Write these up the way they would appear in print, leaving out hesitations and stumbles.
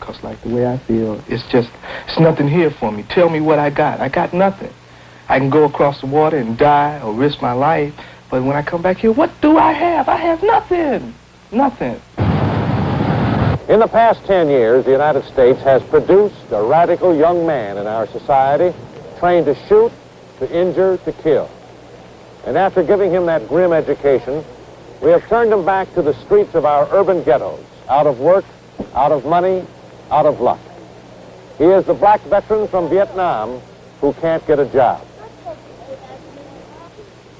Because like the way I feel, it's nothing here for me. Tell me what I got. I got nothing. I can go across the water and die or risk my life, but when I come back here, what do I have? I have nothing. Nothing. In the past 10 years, the United States has produced a radical young man in our society, trained to shoot, to injure, to kill. And after giving him that grim education, we have turned him back to the streets of our urban ghettos, out of work, out of money, out of luck. He is the black veteran from Vietnam who can't get a job.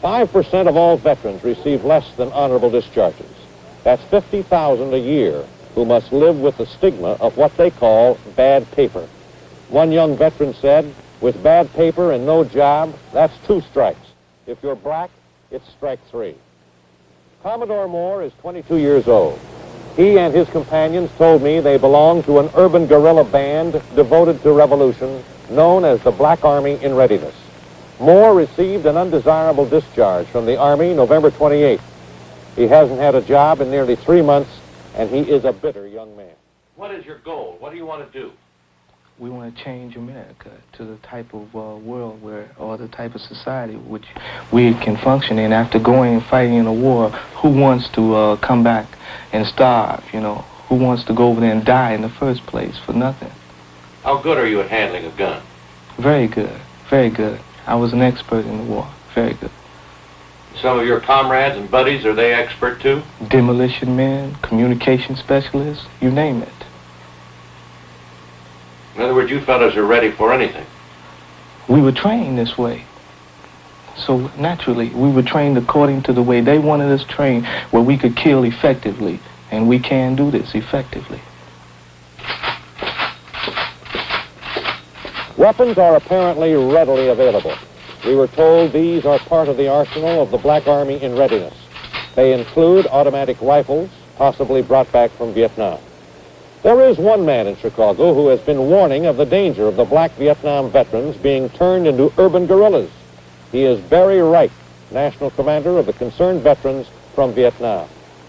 5% of all veterans receive less than honorable discharges. That's 50,000 a year who must live with the stigma of what they call bad paper. One young veteran said, with bad paper and no job, that's 2 strikes. If you're black, it's strike 3. Commodore Moore is 22 years old. He and his companions told me they belong to an urban guerrilla band devoted to revolution known as the Black Army in Readiness. Moore received an undesirable discharge from the Army November 28th. He hasn't had a job in nearly 3 months, and he is a bitter young man. What is your goal? What do you want to do? We want to change America to the type of world or the type of society which we can function in after going and fighting in a war. Who wants to come back and starve, you know? Who wants to go over there and die in the first place for nothing? How good are you at handling a gun? Very good, very good. I was an expert in the war, very good. Some of your comrades and buddies, are they expert too? Demolition men, communication specialists, you name it. In other words, you fellas are ready for anything. We were trained this way. So naturally, we were trained according to the way they wanted us trained, where we could kill effectively, and we can do this effectively. Weapons are apparently readily available. We were told these are part of the arsenal of the Black Army in Readiness. They include automatic rifles, possibly brought back from Vietnam. There is one man in Chicago who has been warning of the danger of the black Vietnam veterans being turned into urban guerrillas. He is Barry Wright, National Commander of the concerned veterans from Vietnam.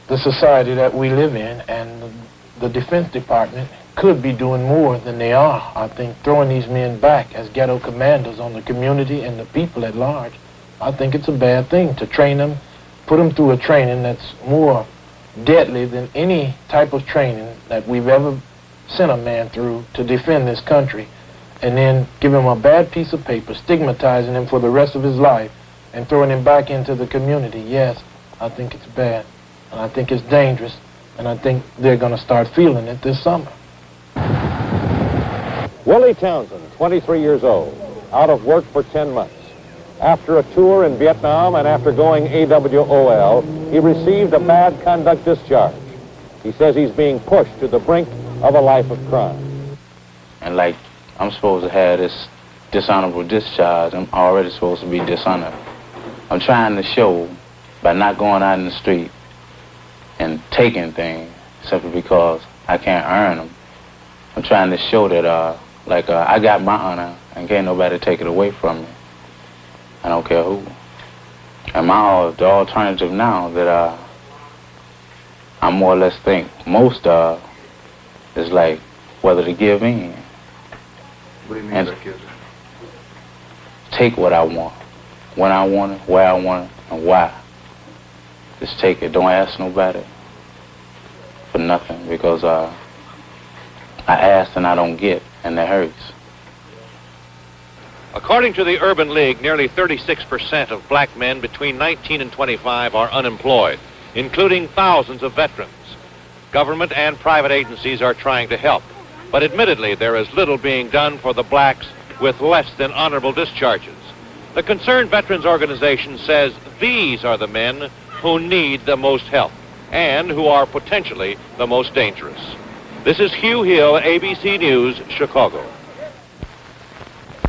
The society that we live in and the Defense Department could be doing more than they are. I think throwing these men back as ghetto commanders on the community and the people at large, I think it's a bad thing to train them, put them through a training that's more deadly than any type of training that we've ever sent a man through to defend this country, and then give him a bad piece of paper, stigmatizing him for the rest of his life and throwing him back into the community. Yes, I think it's bad, and I think it's dangerous, and I think they're going to start feeling it this summer. Willie Townsend, 23 years old, out of work for 10 months. After a tour in Vietnam and after going AWOL, he received a bad conduct discharge. He says he's being pushed to the brink of a life of crime. And like I'm supposed to have this dishonorable discharge, I'm already supposed to be dishonored. I'm trying to show by not going out in the street and taking things simply because I can't earn them. I'm trying to show that I got my honor and can't nobody take it away from me. I don't care who. And the alternative now that I more or less think most of is like whether to give in. What do you mean by give in? Take what I want, when I want it, where I want it, and why. Just take it. Don't ask nobody for nothing, because I ask and I don't get, and that hurts. According to the Urban League, nearly 36% of black men between 19 and 25 are unemployed, including thousands of veterans. Government and private agencies are trying to help, but admittedly there is little being done for the blacks with less than honorable discharges. The Concerned Veterans Organization says these are the men who need the most help and who are potentially the most dangerous. This is Hugh Hill, ABC News, Chicago.